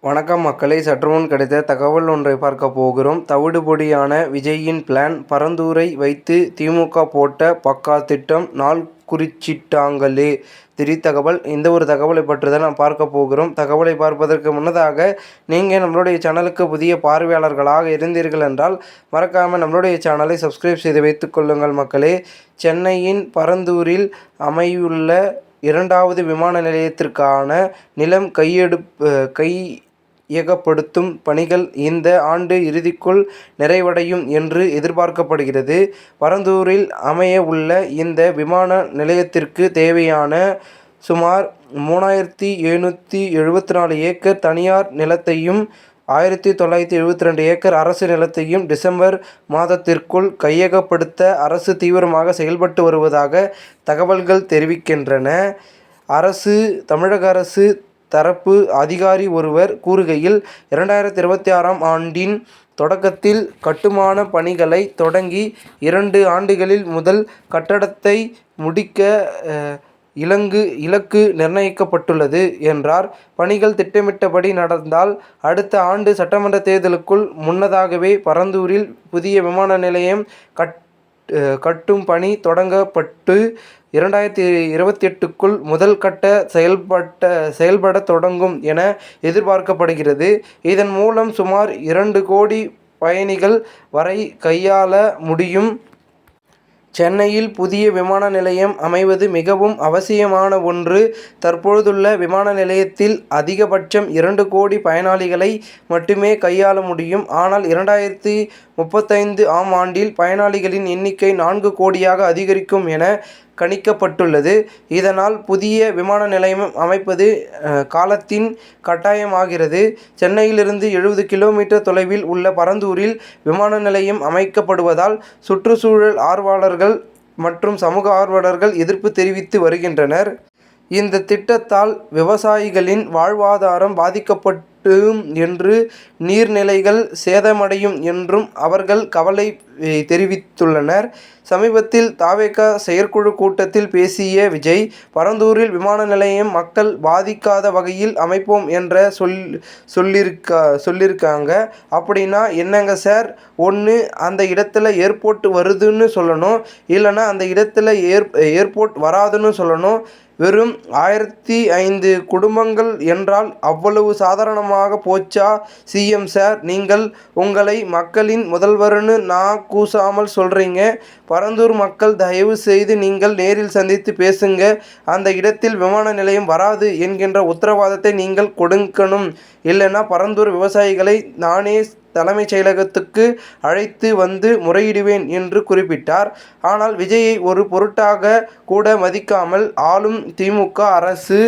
வணக்கம் மக்களே, சற்றுமுன் கிடைத்த தகவல் ஒன்றை பார்க்க போகிறோம். தவிடுபொடியான விஜய்யின் பிளான், பரந்தூரை வைத்து திமுக போட்ட பக்கா திட்டம், நாள் குறிச்சிட்டாங்களே. திடீர் தகவல். இந்த ஒரு தகவலை பற்றி தான் நாம் பார்க்க போகிறோம். தகவலை பார்ப்பதற்கு முன்னதாக நீங்கள் நம்மளுடைய சேனலுக்கு புதிய பார்வையாளர்களாக இருந்தீர்கள் என்றால் மறக்காமல் நம்மளுடைய சேனலை சப்ஸ்கிரைப் செய்து வைத்துக் கொள்ளுங்கள் மக்களே. சென்னையின் பரந்தூரில் அமையுள்ள இரண்டாவது விமான நிலையத்திற்கான நிலம் கையகப்படுத்தும் பணிகள் இந்த ஆண்டு இறுதிக்குள் நிறைவடையும் என்று எதிர்பார்க்கப்படுகிறது. பரந்தூரில் அமைய உள்ள இந்த விமான நிலையத்திற்கு தேவையான சுமார் 3774 ஏக்கர் தனியார் நிலத்தையும் 1972 ஏக்கர் அரசு நிலத்தையும் டிசம்பர் மாதத்திற்குள் கையகப்படுத்த அரசு தீவிரமாக செயல்பட்டு வருவதாக தகவல்கள் தெரிவிக்கின்றன. தமிழக அரசு தரப்பு அதிகாரி ஒருவர் கூறுகையில், 2026ஆம் ஆண்டின் தொடக்கத்தில் கட்டுமான பணிகளை தொடங்கி 2 ஆண்டுகளில் முதல் கட்டடத்தை முடிக்க இலக்கு நிர்ணயிக்கப்பட்டுள்ளது என்றார். பணிகள் திட்டமிட்டபடி நடந்தால் அடுத்த ஆண்டு சட்டமன்ற தேர்தலுக்கு முன்னதாகவே பரந்தூரில் புதிய விமான நிலையம் கட்டும் பணி தொடங்கப்பட்டு 2028க்குள் முதல் கட்ட செயல்பட தொடங்கும் என எதிர்பார்க்கப்படுகிறது. இதன் மூலம் சுமார் 2 கோடி பயணிகள் வரை கையாள முடியும். சென்னையில் புதிய விமான நிலையம் அமைவது மிகவும் அவசியமான ஒன்று. தற்பொழுதுள்ள விமான நிலையத்தில் அதிகபட்சம் 2 கோடி பயணிகளை மட்டுமே கையாள முடியும். ஆனால் 2035ஆம் ஆண்டில் பயணிகளின் எண்ணிக்கை 4 கோடியாக அதிகரிக்கும் என கணிக்கப்பட்டுள்ளது. இதனால் புதிய விமான நிலையம் அமைப்பது காலத்தின் கட்டாயமாகிறது. சென்னையிலிருந்து 70 கிலோமீட்டர் தொலைவில் உள்ள பரந்தூரில் விமான நிலையம் அமைக்கப்படுவதால் சுற்றுச்சூழல் ஆர்வலர்கள் மற்றும் சமூக ஆர்வலர்கள் எதிர்ப்பு தெரிவித்து வருகின்றனர். இந்த திட்டத்தால் விவசாயிகளின் வாழ்வாதாரம் பாதிக்கப்படும் என்றும் நீர்நிலைகள் சேதமடையும் என்றும் அவர்கள் கவலை தெரிவித்துள்ளனர். சமீபத்தில் தவேக செயற்குழு கூட்டத்தில் பேசிய விஜய், பரந்தூரில் விமான நிலையம் மக்கள் பாதிக்காத வகையில் அமைப்போம் என்ற சொல்லியிருக்காங்க. அப்படின்னா என்னங்க சார்? ஒன்று அந்த இடத்துல ஏர்போர்ட் வருதுன்னு சொல்லணும், இல்லைன்னா அந்த இடத்துல ஏர்போர்ட் வராதுன்னு சொல்லணும். வெறும் 1005 குடும்பங்கள் என்றால் அவ்வளவு சாதாரணமாக போச்சா சிஎம் சார்? நீங்கள் உங்களை மக்களின் முதல்வர்னு கூசாமல் சொல்றீங்க. பரந்தூர் மக்கள், தயவு செய்து நீங்கள் நேரில் சந்தித்து பேசுங்க. அந்த இடத்தில் விமான நிலையம் வராது என்கின்ற உத்தரவாதத்தை நீங்கள் கொடுக்கணும். இல்லைன்னா பரந்தூர் விவசாயிகளை நானே தலைமைச் செயலகத்துக்கு அழைத்து வந்து முறையிடுவேன் என்று குறிப்பிட்டார். ஆனால் விஜயை ஒரு பொருட்டாக கூட மதிக்காமல் ஆளும் திமுக அரசு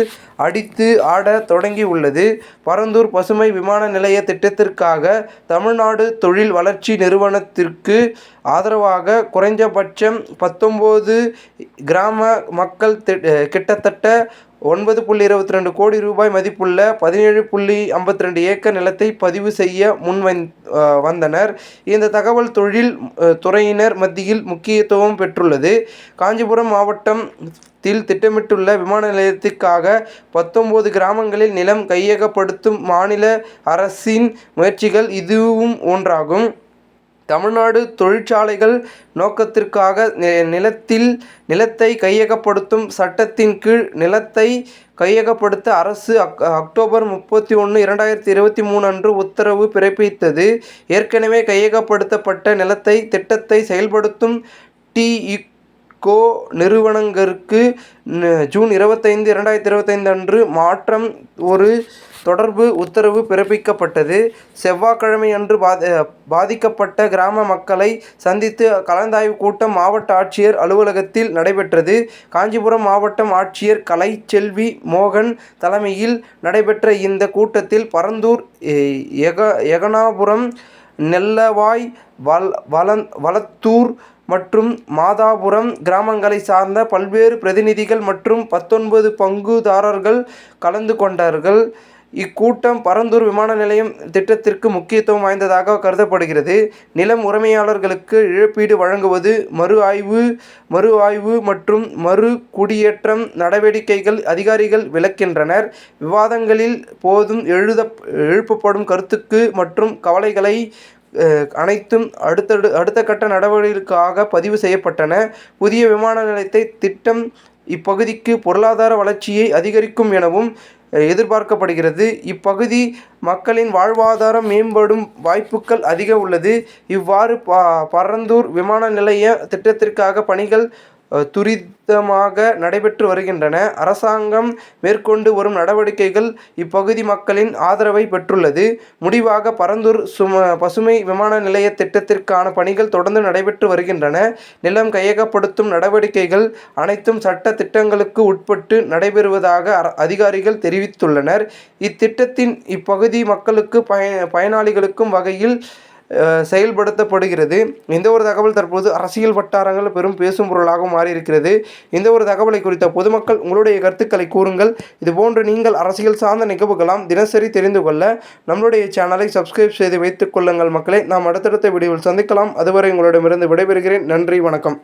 அடித்து ஆட தொடங்கியுள்ளது. பரந்தூர் பசுமை விமான நிலைய திட்டத்திற்காக தமிழ்நாடு தொழில் வளர்ச்சி நிறுவனத்திற்கு ஆதரவாக குறைந்தபட்சம் 19 கிராம மக்கள் கிட்டத்தட்ட 9.22 கோடி ரூபாய் மதிப்புள்ள 17.52 ஏக்கர் நிலத்தை பதிவு செய்ய வந்தனர். இந்த தகவல் தொழில் துறையினர் மத்தியில் முக்கியத்துவம் பெற்றுள்ளது. காஞ்சிபுரம் மாவட்டத்தில் திட்டமிட்டுள்ள விமான நிலையத்திற்காக 19 கிராமங்களில் நிலம் கையகப்படுத்தும் மாநில அரசின் முயற்சிகள் இதுவும் ஒன்றாகும். தமிழ்நாடு தொழிற்சாலைகள் நோக்கத்திற்காக நிலத்தை கையகப்படுத்தும் சட்டத்தின் கீழ் நிலத்தை கையகப்படுத்த அரசு அக்டோபர் 31, 2023 அன்று உத்தரவு பிறப்பித்தது. ஏற்கனவே கையகப்படுத்தப்பட்ட நிலத்தை திட்டத்தை செயல்படுத்தும் டிட்கோ நிறுவனங்களுக்கு ஜூன் 25, 2025 அன்று மாற்றம் ஒரு தொடர்பு உத்தரவு பிறப்பிக்கப்பட்டது. செவ்வாய்க்கிழமை அன்று பாதிக்கப்பட்ட கிராம மக்களை சந்தித்து கலந்தாய்வு கூட்டம் மாவட்ட ஆட்சியர் அலுவலகத்தில் நடைபெற்றது. காஞ்சிபுரம் மாவட்ட ஆட்சியர் கலைச்செல்வி மோகன் தலைமையில் நடைபெற்ற இந்த கூட்டத்தில் பரந்தூர், எகனாபுரம், நெல்லவாய், வளத்தூர் மற்றும் மாதாபுரம் கிராமங்களை சார்ந்த பல்வேறு பிரதிநிதிகள் மற்றும் 19 பங்குதாரர்கள் கலந்து கொண்டார்கள். இக்கூட்டம் பரந்தூர் விமான நிலையம் திட்டத்திற்கு முக்கியத்துவம் வாய்ந்ததாக கருதப்படுகிறது. நிலம் உரிமையாளர்களுக்கு இழப்பீடு வழங்குவது, மறு ஆய்வு மற்றும் மறு குடியேற்றம் நடவடிக்கைகள் அதிகாரிகள் விளக்கின்றனர். விவாதங்களில் போதும் எழுப்பப்படும் கருத்துக்கு மற்றும் கவலைகளை அனைத்தும் அடுத்த கட்ட நடவடிக்கைக்காக பதிவு செய்யப்பட்டன. புதிய விமான நிலையத்தை திட்டம் இப்பகுதிக்கு பொருளாதார வளர்ச்சியை அதிகரிக்கும் எனவும் எதிர்பார்க்கப்படுகிறது. இப்பகுதி மக்களின் வாழ்வாதாரம் மேம்படும் வாய்ப்புகள் அதிகம் உள்ளது. இவ்வாறு பரந்தூர் விமான நிலைய திட்டத்திற்காக பணிகள் துரிதமாக நடைபெற்று வருகின்றன. அரசாங்கம் மேற்கொண்டு வரும் நடவடிக்கைகள் இப்பகுதி மக்களின் ஆதரவை பெற்றுள்ளது. முடிவாக பரந்தூர் பசுமை விமான நிலைய திட்டத்திற்கான பணிகள் தொடர்ந்து நடைபெற்று வருகின்றன. நிலம் கையகப்படுத்தும் நடவடிக்கைகள் அனைத்தும் சட்ட திட்டங்களுக்கு உட்பட்டு நடைபெறுவதாக அதிகாரிகள் தெரிவித்துள்ளனர். இத்திட்டத்தின் இப்பகுதி மக்களுக்கு பயனாளிகளுக்கும் வகையில் செயல்படுத்தப்படுகிறது. இந்த ஒரு தகவல் தற்போது அரசியல் வட்டாரங்கள் பெரும் பேசும் பொருளாக மாறியிருக்கிறது. இந்த ஒரு தகவலை குறித்த பொதுமக்கள் உங்களுடைய கருத்துக்களை கூறுங்கள். இதுபோன்று நீங்கள் அரசியல் சார்ந்த நிகழ்வுகளாம் தினசரி தெரிந்து கொள்ள நம்மளுடைய சேனலை சப்ஸ்கிரைப் செய்து வைத்துக் கொள்ளுங்கள் மக்களே. நாம் அடுத்தடுத்த வீடியோவில் சந்திக்கலாம். அதுவரை உங்களிடமிருந்து விடைபெறுகிறேன். நன்றி, வணக்கம்.